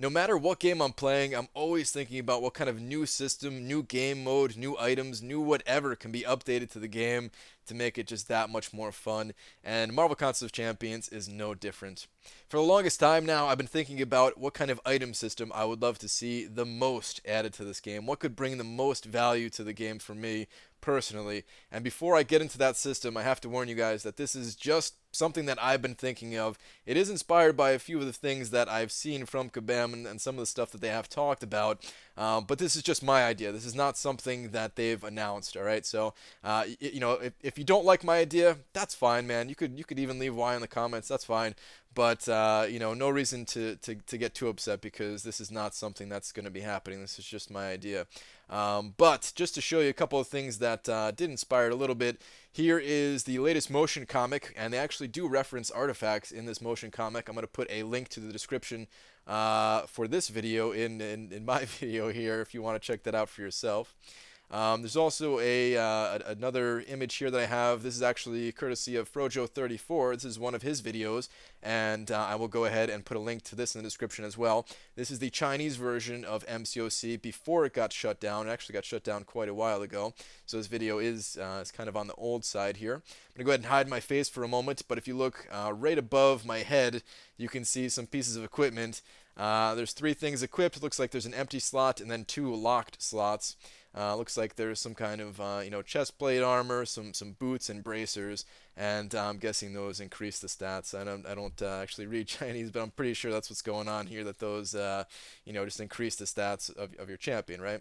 No matter what game I'm playing, I'm always thinking about what kind of new system, new game mode, new items, new whatever can be updated to the game to make it just that much more fun. And Marvel Contest of Champions is no different. For the longest time now, I've been thinking about what kind of item system I would love to see the most added to this game. What could bring the most value to the game for me personally. And before I get into that system, I have to warn you guys that this is just something that I've been thinking of. It is inspired by a few of the things that I've seen from Kabam and some of the stuff that they have talked about. But this is just my idea. This is not something that they've announced. All right. So, if you don't like my idea, that's fine, man. You could even leave why in the comments. That's fine. But no reason to get too upset because this is not something that's going to be happening. This is just my idea. But just to show you a couple of things that did inspire it a little bit, here is the latest motion comic, and they actually do reference artifacts in this motion comic. I'm going to put a link to the description for this video in my video here if you want to check that out for yourself. There's also another image here that I have. This is actually courtesy of Frojo34. This is one of his videos, and I will go ahead and put a link to this in the description as well. This is the Chinese version of MCOC before it got shut down. It actually got shut down quite a while ago, so this video is kind of on the old side here. I'm going to go ahead and hide my face for a moment, but if you look right above my head, you can see some pieces of equipment. There's 3 things equipped. It looks like there's an empty slot and then 2 locked slots. Looks like there's some kind of chest plate armor, some boots and bracers, and I'm guessing those increase the stats. I don't actually read Chinese, but I'm pretty sure that's what's going on here. That those just increase the stats of your champion, right?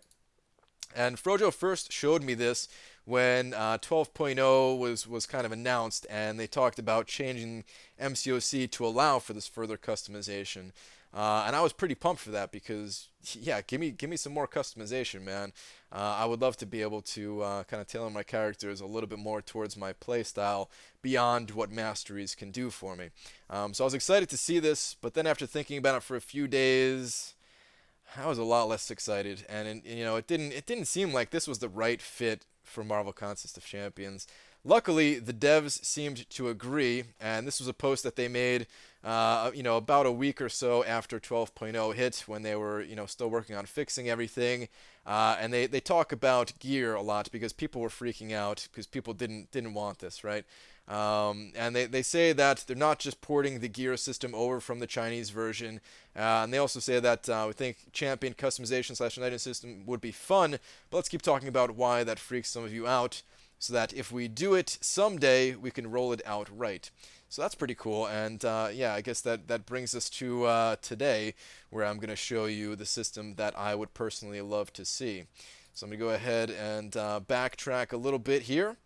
And Frojo first showed me this when 12.0 was kind of announced, and they talked about changing MCOC to allow for this further customization. And I was pretty pumped for that because, yeah, give me some more customization, man. I would love to be able to kind of tailor my characters a little bit more towards my playstyle beyond what masteries can do for me. So I was excited to see this, but then after thinking about it for a few days, I was a lot less excited, and it didn't seem like this was the right fit for Marvel Contest of Champions. Luckily, the devs seemed to agree, and this was a post that they made, about a week or so after 12.0 hit, when they were, still working on fixing everything. And they talk about gear a lot because people were freaking out because people didn't want this, right? And they say that they're not just porting the gear system over from the Chinese version, and they also say that we think champion customization / item system would be fun, but let's keep talking about why that freaks some of you out, so that if we do it someday, we can roll it out right. So that's pretty cool, and yeah, I guess that brings us to today, where I'm going to show you the system that I would personally love to see. So I'm going to go ahead and backtrack a little bit here.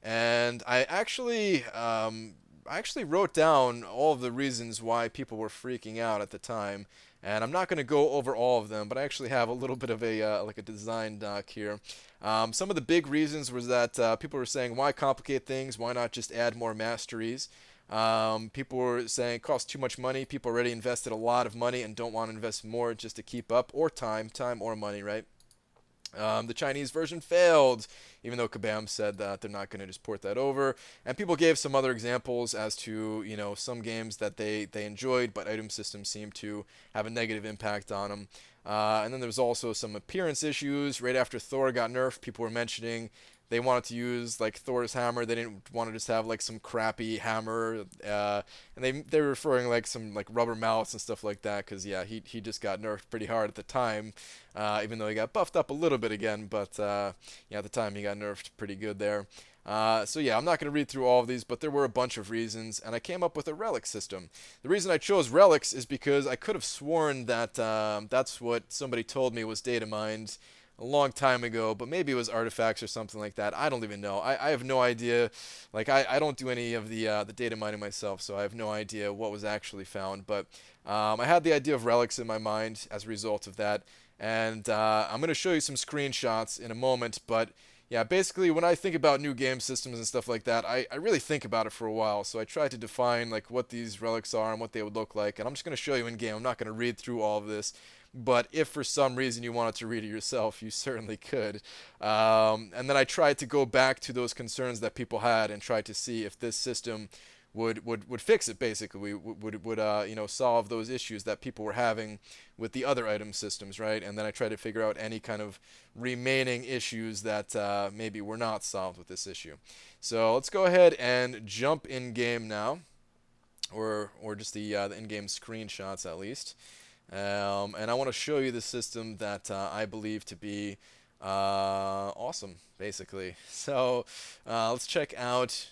And I actually wrote down all of the reasons why people were freaking out at the time, and I'm not going to go over all of them, but I actually have a little bit of a design doc here. Some of the big reasons was that people were saying, why complicate things? Why not just add more masteries? People were saying it costs too much money. People already invested a lot of money and don't want to invest more just to keep up, or time or money, right? The Chinese version failed, even though Kabam said that they're not going to just port that over. And people gave some other examples as to, some games that they enjoyed, but item systems seemed to have a negative impact on them. And then there was also some appearance issues. Right after Thor got nerfed, people were mentioning they wanted to use like Thor's hammer. They didn't want to just have like some crappy hammer. And they were referring like some like rubber mouths and stuff like that because yeah, he just got nerfed pretty hard at the time. Even though he got buffed up a little bit again, but yeah, at the time he got nerfed pretty good there. So yeah, I'm not going to read through all of these, but there were a bunch of reasons, and I came up with a relic system. The reason I chose relics is because I could have sworn that that's what somebody told me was data mined a long time ago, but maybe it was artifacts or something like that. I don't even know. I have no idea. Like I don't do any of the data mining myself, so I have no idea what was actually found. But I had the idea of relics in my mind as a result of that, and I'm going to show you some screenshots in a moment, but yeah, basically when I think about new game systems and stuff like that, I really think about it for a while. So I try to define like what these relics are and what they would look like, and I'm just going to show you in game. I'm not going to read through all of this, but if for some reason you wanted to read it yourself, you certainly could. And then I tried to go back to those concerns that people had and try to see if this system would fix it basically. Would solve those issues that people were having with the other item systems, right? And then I tried to figure out any kind of remaining issues that maybe were not solved with this issue. So let's go ahead and jump in game now, or just the in-game screenshots at least. And I want to show you the system that I believe to be awesome, basically. So let's check out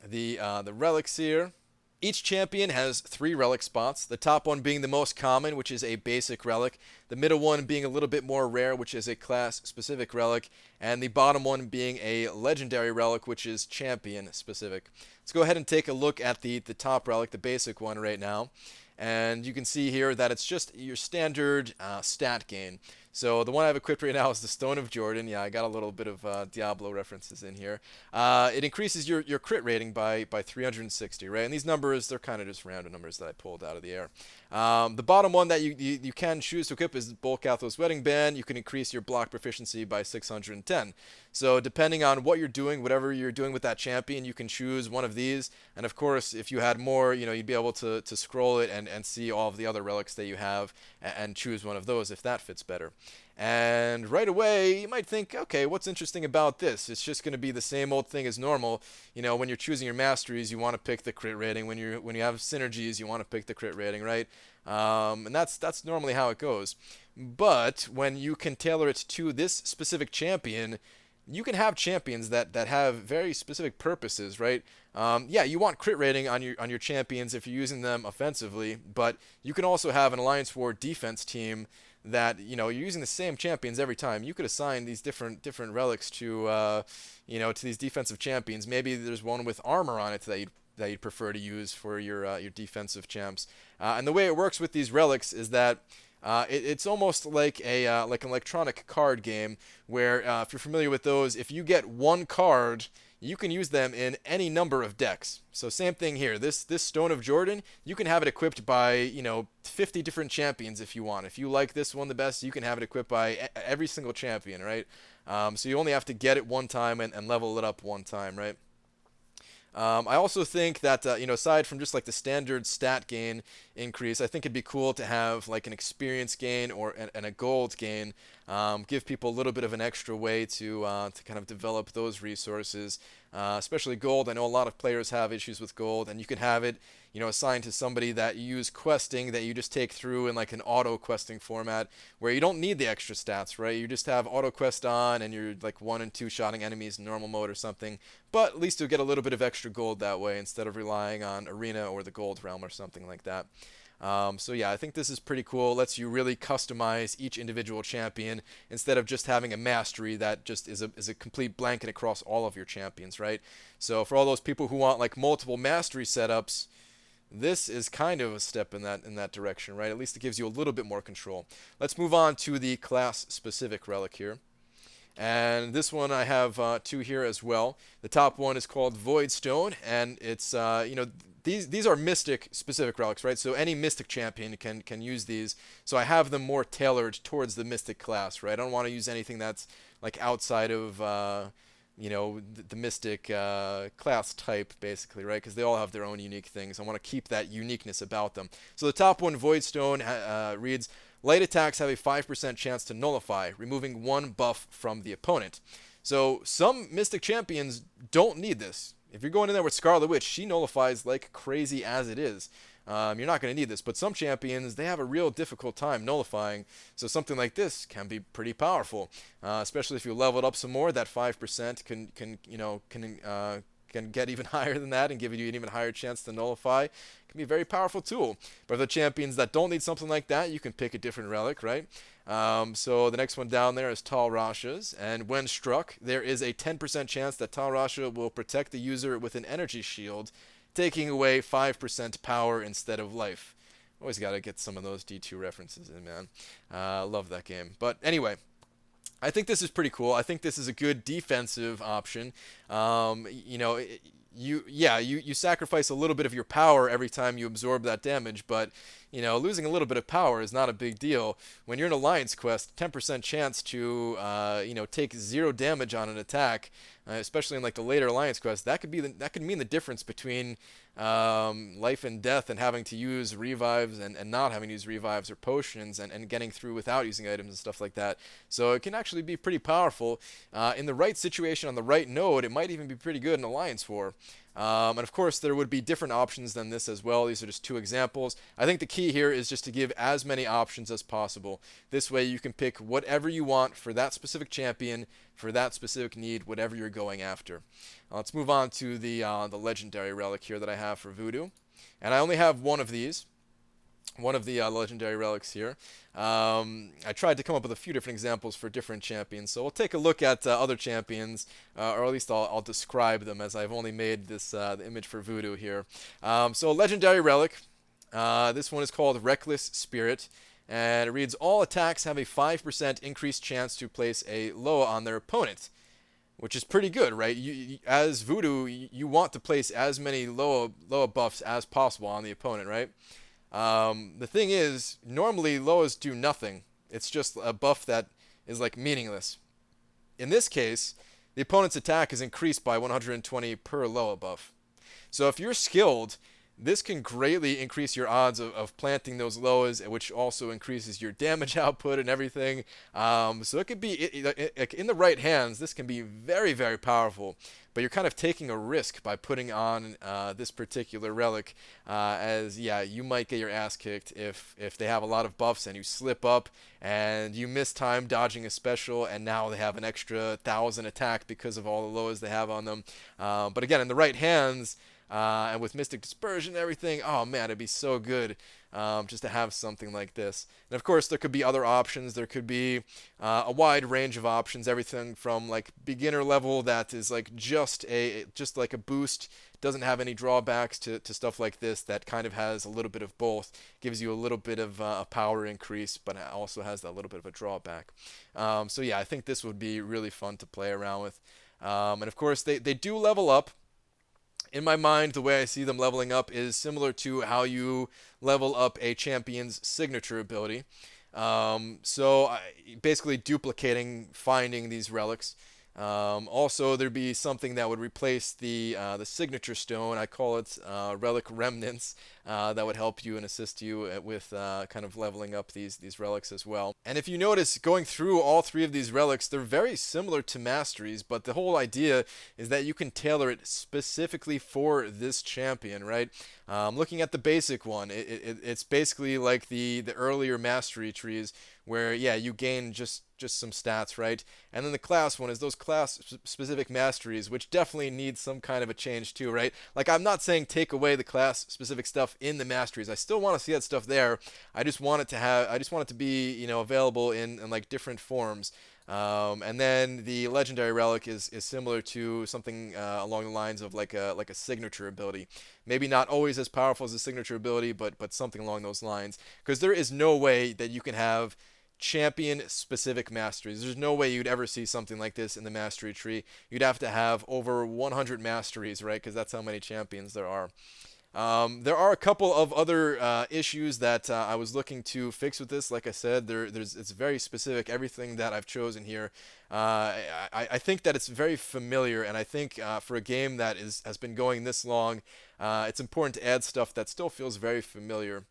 the relics here. Each champion has 3 relic spots, the top one being the most common, which is a basic relic, the middle one being a little bit more rare, which is a class-specific relic, and the bottom one being a legendary relic, which is champion-specific. Let's go ahead and take a look at the top relic, the basic one right now. And you can see here that it's just your standard stat gain. So the one I have equipped right now is the Stone of Jordan. Yeah, I got a little bit of Diablo references in here. It increases your crit rating by 360, right? And these numbers, they're kind of just random numbers that I pulled out of the air. The bottom one that you can choose to equip is Bolcathos Wedding Band. You can increase your block proficiency by 610. So depending on what you're doing, whatever you're doing with that champion, you can choose one of these. And of course, if you had more, you'd be able to scroll it and see all of the other relics that you have and choose one of those if that fits better. And right away, you might think, okay, what's interesting about this? It's just going to be the same old thing as normal. When you're choosing your masteries, you want to pick the crit rating. When you have synergies, you want to pick the crit rating, right? And that's normally how it goes. But when you can tailor it to this specific champion, you can have champions that have very specific purposes, right? Yeah, you want crit rating on your champions if you're using them offensively, but you can also have an Alliance War defense team that you're using the same champions every time. You could assign these different relics to to these defensive champions. Maybe there's one with armor on it that you'd prefer to use for your defensive champs. And the way it works with these relics is that it's almost like like an electronic card game where if you're familiar with those, if you get one card, you can use them in any number of decks. So same thing here. This Stone of Jordan, you can have it equipped by 50 different champions if you want. If you like this one the best, you can have it equipped by every single champion, right? So you only have to get it one time and level it up one time, right? I also think that aside from just like the standard stat gain increase, I think it'd be cool to have like an experience gain and a gold gain. Give people a little bit of an extra way to kind of develop those resources, especially gold. I know a lot of players have issues with gold, and you can have it assigned to somebody that you use questing, that you just take through in like an auto questing format where you don't need the extra stats, right? You just have auto quest on and you're like 1 and 2 shotting enemies in normal mode or something, but at least you'll get a little bit of extra gold that way instead of relying on arena or the gold realm or something like that. So yeah, I think this is pretty cool. It lets you really customize each individual champion instead of just having a mastery that just is a complete blanket across all of your champions, right? So for all those people who want like multiple mastery setups, this is kind of a step in that direction, right? At least it gives you a little bit more control. Let's move on to the class-specific relic here. And this one I have 2 here as well. The top one is called Void Stone, and it's these are mystic specific relics, right? So any mystic champion can use these. So I have them more tailored towards the mystic class, right? I don't want to use anything that's like outside of the mystic class type, basically, right? Because they all have their own unique things. I want to keep that uniqueness about them. So the top one, Void Stone, reads, light attacks have a 5% chance to nullify, removing 1 buff from the opponent. So some mystic champions don't need this. If you're going in there with Scarlet Witch, she nullifies like crazy as it is. You're not going to need this, but some champions, they have a real difficult time nullifying, so something like this can be pretty powerful, especially if you level it up some more. That 5% can get even higher than that and give you an even higher chance to nullify. It can be a very powerful tool. But for the champions that don't need something like that, you can pick a different relic, right? So the next one down there is Tal Rasha's, and when struck, there is a 10% chance that Tal Rasha will protect the user with an energy shield, taking away 5% power instead of life. Always got to get some of those D2 references in, man. Love that game. But anyway, I think this is pretty cool. I think this is a good defensive option. you sacrifice a little bit of your power every time you absorb that damage, but losing a little bit of power is not a big deal. When you're in Alliance Quest, 10% chance to take 0 damage on an attack, especially in like the later Alliance Quest, that could mean the difference between life and death, and having to use revives and not having to use revives or potions, and getting through without using items and stuff like that. So it can actually be pretty powerful. In the right situation on the right node, it might even be pretty good in Alliance War. And of course, there would be different options than this as well. These are just 2 examples. I think the key here is just to give as many options as possible. This way you can pick whatever you want for that specific champion, for that specific need, whatever you're going after. Let's move on to the legendary relic here that I have for Voodoo. And I only have one of these. One of the legendary relics here. I tried to come up with a few different examples for different champions, so we'll take a look at other champions, or at least I'll describe them, as I've only made this the image for Voodoo here. So a legendary relic. This one is called Reckless Spirit, and it reads, all attacks have a 5% increased chance to place a Loa on their opponent, which is pretty good, right? As Voodoo, you want to place as many Loa buffs as possible on the opponent, right? The thing is, normally Loas do nothing. It's just a buff that is like meaningless. In this case, the opponent's attack is increased by 120 per Loa buff. So if you're skilled, this can greatly increase your odds of planting those Loas, which also increases your damage output and everything. So it could be, in the right hands, this can be very, very powerful. But you're kind of taking a risk by putting on this particular relic, as you might get your ass kicked if they have a lot of buffs and you slip up and you miss time dodging a special, and now they have an extra 1,000 attack because of all the Loas they have on them. But again, in the right hands, and with Mystic Dispersion and everything, oh man, it'd be so good just to have something like this. And of course, there could be other options. There could be a wide range of options, everything from like beginner level that is like just like a boost, doesn't have any drawbacks, to stuff like this that kind of has a little bit of both, gives you a little bit of a power increase, but it also has that little bit of a drawback. So yeah, I think this would be really fun to play around with. And of course, they do level up. In my mind, the way I see them leveling up is similar to how you level up a champion's signature ability. Basically duplicating, finding these relics. Also, there'd be something that would replace the signature stone. I call it Relic Remnants. That would help you and assist you with kind of leveling up these relics as well. And if you notice, going through all 3 of these relics, they're very similar to masteries, but the whole idea is that you can tailor it specifically for this champion, right? Looking at the basic one, it's basically like the earlier mastery trees, where you gain just some stats, right? And then the class one is those class specific masteries, which definitely need some kind of a change too, right? Like, I'm not saying take away the class specific stuff in the masteries. I still want to see that stuff there. I just want it to be available in like different forms. And then the legendary relic is similar to something along the lines of like a signature ability. Maybe not always as powerful as a signature ability, but something along those lines. Because there is no way that you can have champion specific masteries. There's no way you'd ever see something like this in the mastery tree. You'd have to have over 100 masteries, right? Because that's how many champions there are. There are a couple of other issues that I was looking to fix with this. Like I said, it's very specific. Everything that I've chosen here, I think that it's very familiar, and I think for a game that has been going this long, it's important to add stuff that still feels very familiar.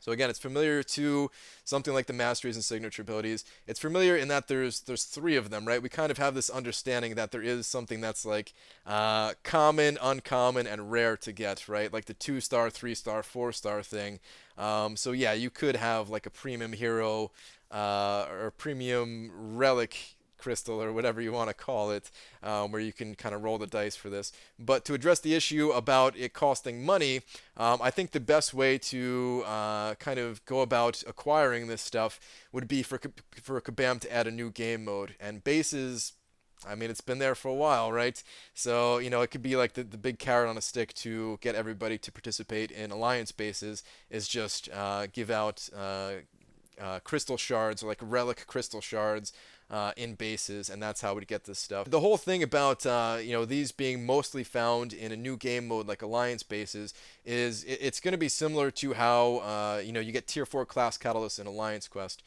So again, it's familiar to something like the masteries and signature abilities. It's familiar in that there's 3 of them, right? We kind of have this understanding that there is something that's like common, uncommon, and rare to get, right? Like the 2-star, 3-star, 4-star thing. So yeah, you could have like a premium hero or premium relic crystal, or whatever you want to call it, where you can kind of roll the dice for this. But to address the issue about it costing money, I think the best way to kind of go about acquiring this stuff would be for Kabam to add a new game mode. And bases, I mean, it's been there for a while, right? So, it could be like the big carrot on a stick to get everybody to participate in alliance bases, is just give out crystal shards, or like relic crystal shards, in bases, and that's how we get this stuff. The whole thing about these being mostly found in a new game mode like Alliance bases is it's going to be similar to how you get Tier 4 class catalysts in Alliance Quest.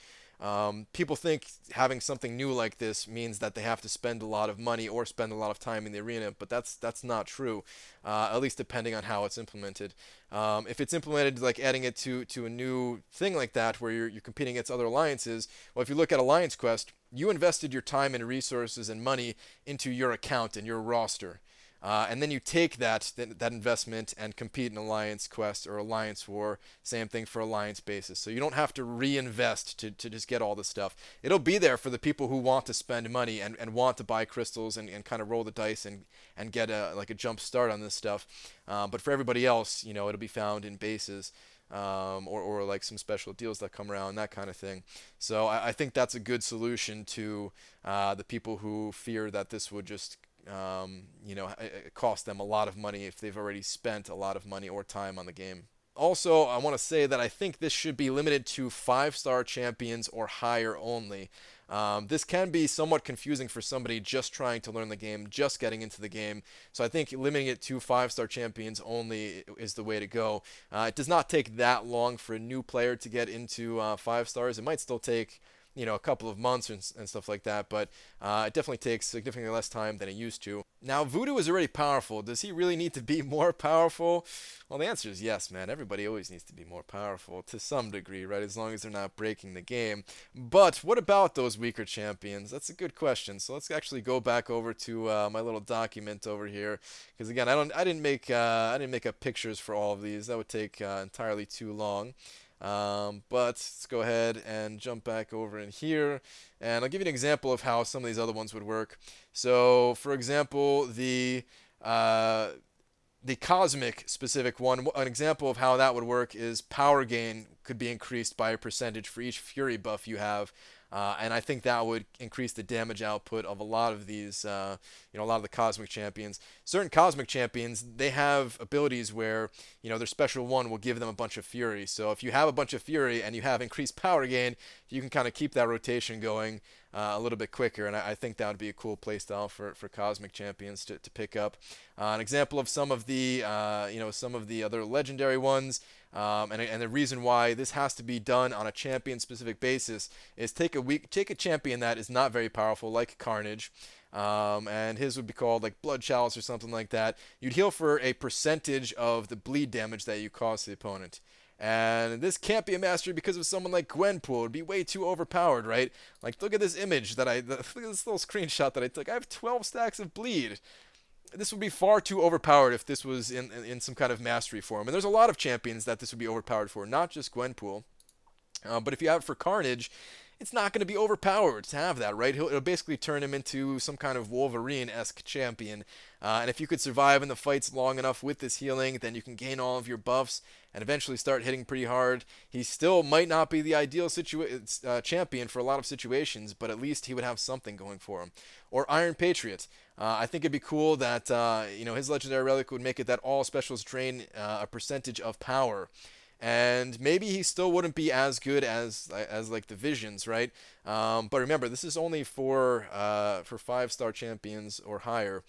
People think having something new like this means that they have to spend a lot of money or spend a lot of time in the arena, but that's not true, at least depending on how it's implemented. If it's implemented like adding it to a new thing like that where you're competing against other alliances, well, if you look at Alliance Quest, you invested your time and resources and money into your account and your roster. And then you take that investment and compete in Alliance Quest or Alliance War. Same thing for Alliance bases. So you don't have to reinvest to just get all this stuff. It'll be there for the people who want to spend money and want to buy crystals and kind of roll the dice and get a jump start on this stuff. But for everybody else, it'll be found in bases. Or like some special deals that come around, that kind of thing. So I think that's a good solution to the people who fear that this would just cost them a lot of money if they've already spent a lot of money or time on the game. Also, I want to say that I think this should be limited to 5-star champions or higher only. This can be somewhat confusing for somebody just trying to learn the game, just getting into the game. So I think limiting it to 5-star champions only is the way to go. It does not take that long for a new player to get into 5 stars. It might still take a couple of months and stuff like that, but it definitely takes significantly less time than it used to. Now, Voodoo is already powerful. Does he really need to be more powerful? Well, the answer is yes, man. Everybody always needs to be more powerful to some degree, right? As long as they're not breaking the game. But what about those weaker champions? That's a good question. So let's actually go back over to my little document over here, because again, I didn't make up pictures for all of these. That would take entirely too long. But let's go ahead and jump back over in here, and I'll give you an example of how some of these other ones would work. So, for example, the cosmic specific one, an example of how that would work is power gain could be increased by a percentage for each fury buff you have. And I think that would increase the damage output of a lot of these, a lot of the cosmic champions. Certain cosmic champions, they have abilities where, their special one will give them a bunch of fury. So if you have a bunch of fury and you have increased power gain, you can kind of keep that rotation going a little bit quicker. And I think that would be a cool playstyle for cosmic champions to pick up. An example of some of the, some of the other legendary ones. And the reason why this has to be done on a champion-specific basis is take a champion that is not very powerful, like Carnage, and his would be called like Blood Chalice or something like that. You'd heal for a percentage of the bleed damage that you cause to the opponent. And this can't be a mastery because of someone like Gwenpool. It'd be way too overpowered, right? Like, look at this image look at this little screenshot that I took. I have 12 stacks of bleed. This would be far too overpowered if this was in some kind of mastery form. And there's a lot of champions that this would be overpowered for, not just Gwenpool. But if you have it for Carnage, it's not going to be overpowered to have that, right? It'll basically turn him into some kind of Wolverine-esque champion. And if you could survive in the fights long enough with this healing, then you can gain all of your buffs and eventually start hitting pretty hard. He still might not be the ideal champion for a lot of situations, but at least he would have something going for him. Or Iron Patriot. I think it'd be cool that his legendary relic would make it that all specials drain a percentage of power. And maybe he still wouldn't be as good as like the Visions, right? But remember, this is only for 5-star champions or higher,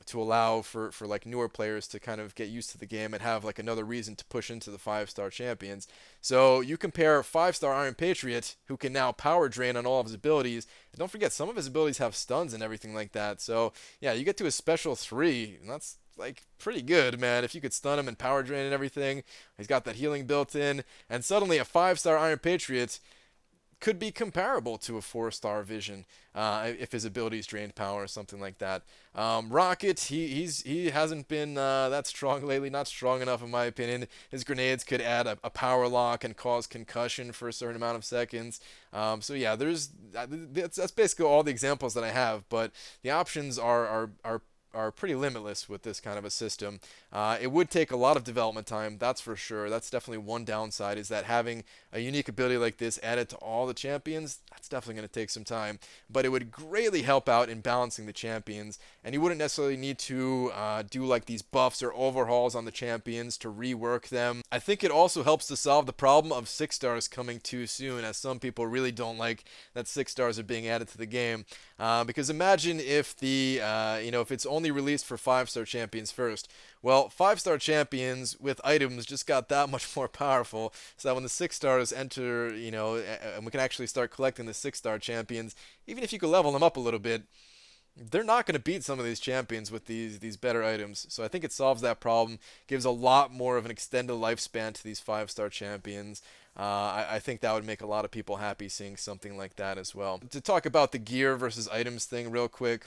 to allow for like newer players to kind of get used to the game and have like another reason to push into the 5-star champions. So you compare 5-star Iron Patriot, who can now power drain on all of his abilities. And don't forget, some of his abilities have stuns and everything like that. So yeah, you get to his special 3, and that's like pretty good, man. If you could stun him and power drain and everything, he's got that healing built in, and suddenly a 5-star Iron Patriot could be comparable to a 4-star Vision if his abilities drained power or something like that. Rocket, he hasn't been that strong lately, not strong enough in my opinion. His grenades could add a power lock and cause concussion for a certain amount of seconds. So yeah, that's basically all the examples that I have, but the options are are pretty limitless with this kind of a system. It would take a lot of development time, that's for sure. That's definitely one downside, is that having a unique ability like this added to all the champions, that's definitely going to take some time. But it would greatly help out in balancing the champions, and you wouldn't necessarily need to do like these buffs or overhauls on the champions to rework them. I think it also helps to solve the problem of 6 stars coming too soon, as some people really don't like that 6 stars are being added to the game. Because imagine if if it's only released for 5-star champions first. Well, 5-star champions with items just got that much more powerful, so that when the 6 stars enter, and we can actually start collecting the 6-star champions, even if you could level them up a little bit, they're not going to beat some of these champions with these better items. So I think it solves that problem, gives a lot more of an extended lifespan to these 5-star champions. I think that would make a lot of people happy seeing something like that as well. To talk about the gear versus items thing real quick,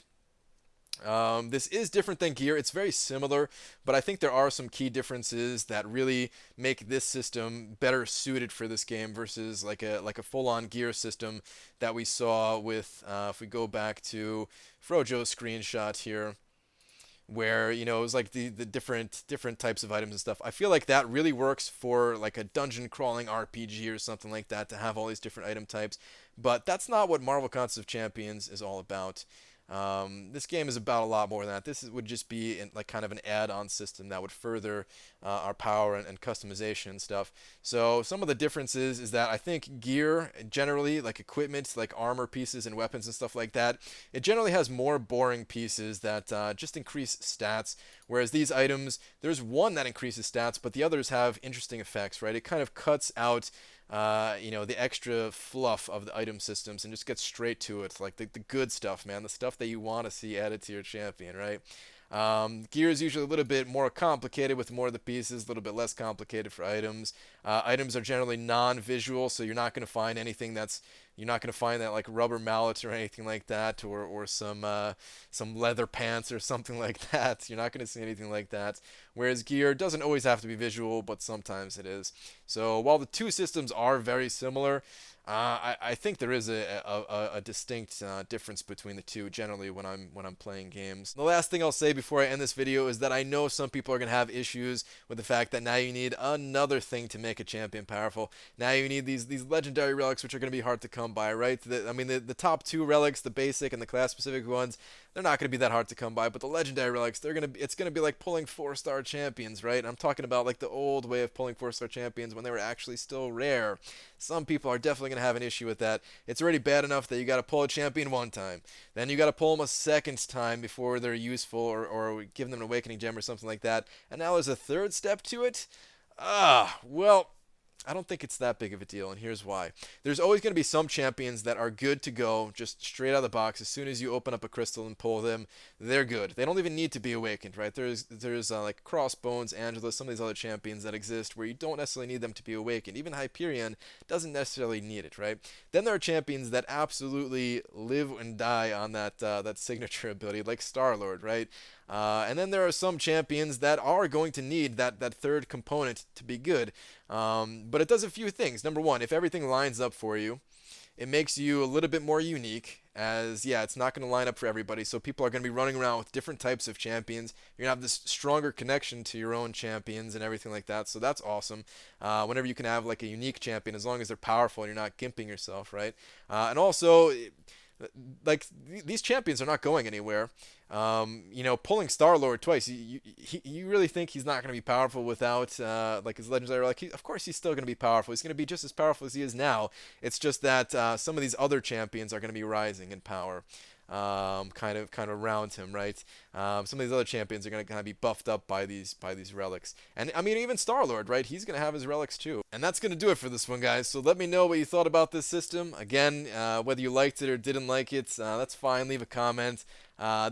this is different than gear. It's very similar, but I think there are some key differences that really make this system better suited for this game versus like a full-on gear system that we saw with if we go back to Frojo's screenshot here, where it was like the different types of items and stuff. I feel like that really works for like a dungeon crawling RPG or something like that, to have all these different item types, but that's not what Marvel Contest of Champions is all about. This game is about a lot more than that. Would just be like kind of an add-on system that would further our power and customization and stuff. So some of the differences is that I think gear, generally, like equipment, like armor pieces and weapons and stuff like that, it generally has more boring pieces that just increase stats. Whereas these items, there's one that increases stats, but the others have interesting effects, right? It kind of cuts out the extra fluff of the item systems and just gets straight to it, like the good stuff, man, the stuff that you want to see added to your champion, right? Gear is usually a little bit more complicated with more of the pieces, a little bit less complicated for items. Items are generally non-visual, so you're not going to find anything you're not going to find that like rubber mallet or anything like that, or some leather pants or something like that. You're not going to see anything like that. Whereas gear doesn't always have to be visual, but sometimes it is. So while the two systems are very similar, I think there is a distinct difference between the two generally when I'm playing games. The last thing I'll say before I end this video is that I know some people are going to have issues with the fact that now you need another thing to make a champion powerful. Now you need these legendary relics, which are going to be hard to come by, right? The top 2 relics, the basic and the class specific ones, they're not going to be that hard to come by, but the legendary relics, it's going to be like pulling 4-star champions, right? I'm talking about like the old way of pulling 4-star champions when they were actually still rare. Some people are definitely going to have an issue with that. It's already bad enough that you got to pull a champion one time. Then you got to pull them a second time before they're useful, or give them an awakening gem or something like that. And now there's a third step to it? Well, I don't think it's that big of a deal, and here's why. There's always going to be some champions that are good to go just straight out of the box. As soon as you open up a crystal and pull them, they're good. They don't even need to be awakened, right? There's like Crossbones, Angela, some of these other champions that exist where you don't necessarily need them to be awakened. Even Hyperion doesn't necessarily need it, right? Then there are champions that absolutely live and die on that signature ability, like Star-Lord, right? And then there are some champions that are going to need that third component to be good. But it does a few things. Number one, if everything lines up for you, it makes you a little bit more unique, as it's not going to line up for everybody, so people are going to be running around with different types of champions. You're going to have this stronger connection to your own champions and everything like that, so that's awesome. Whenever you can have like a unique champion, as long as they're powerful and you're not gimping yourself, right? And also, like, these champions are not going anywhere. Pulling Star-Lord twice, you really think he's not going to be powerful without like his legendary? Like, of course he's still going to be powerful. He's going to be just as powerful as he is now. It's just that some of these other champions are going to be rising in power. Kind of around him, right? Some of these other champions are going to kind of be buffed up by these relics, and I mean even Star-Lord, right? He's going to have his relics too. And that's going to do it for this one, guys. So let me know what you thought about this system. Again, whether you liked it or didn't like it, that's fine. Leave a comment.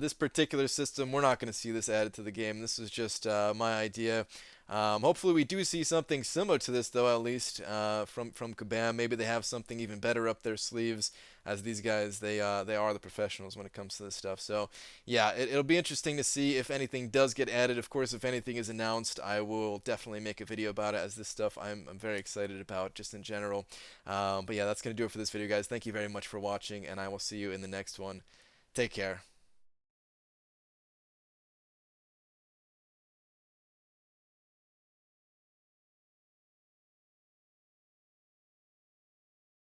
This particular system, we're not going to see this added to the game. This is just my idea. Hopefully we do see something similar to this, though, at least from Kabam. Maybe they have something even better up their sleeves, as these guys, they are the professionals when it comes to this stuff. So yeah, it'll be interesting to see if anything does get added. Of course, if anything is announced, I will definitely make a video about it, as this stuff I'm very excited about just in general. But yeah, that's going to do it for this video, guys. Thank you very much for watching, and I will see you in the next one. Take care.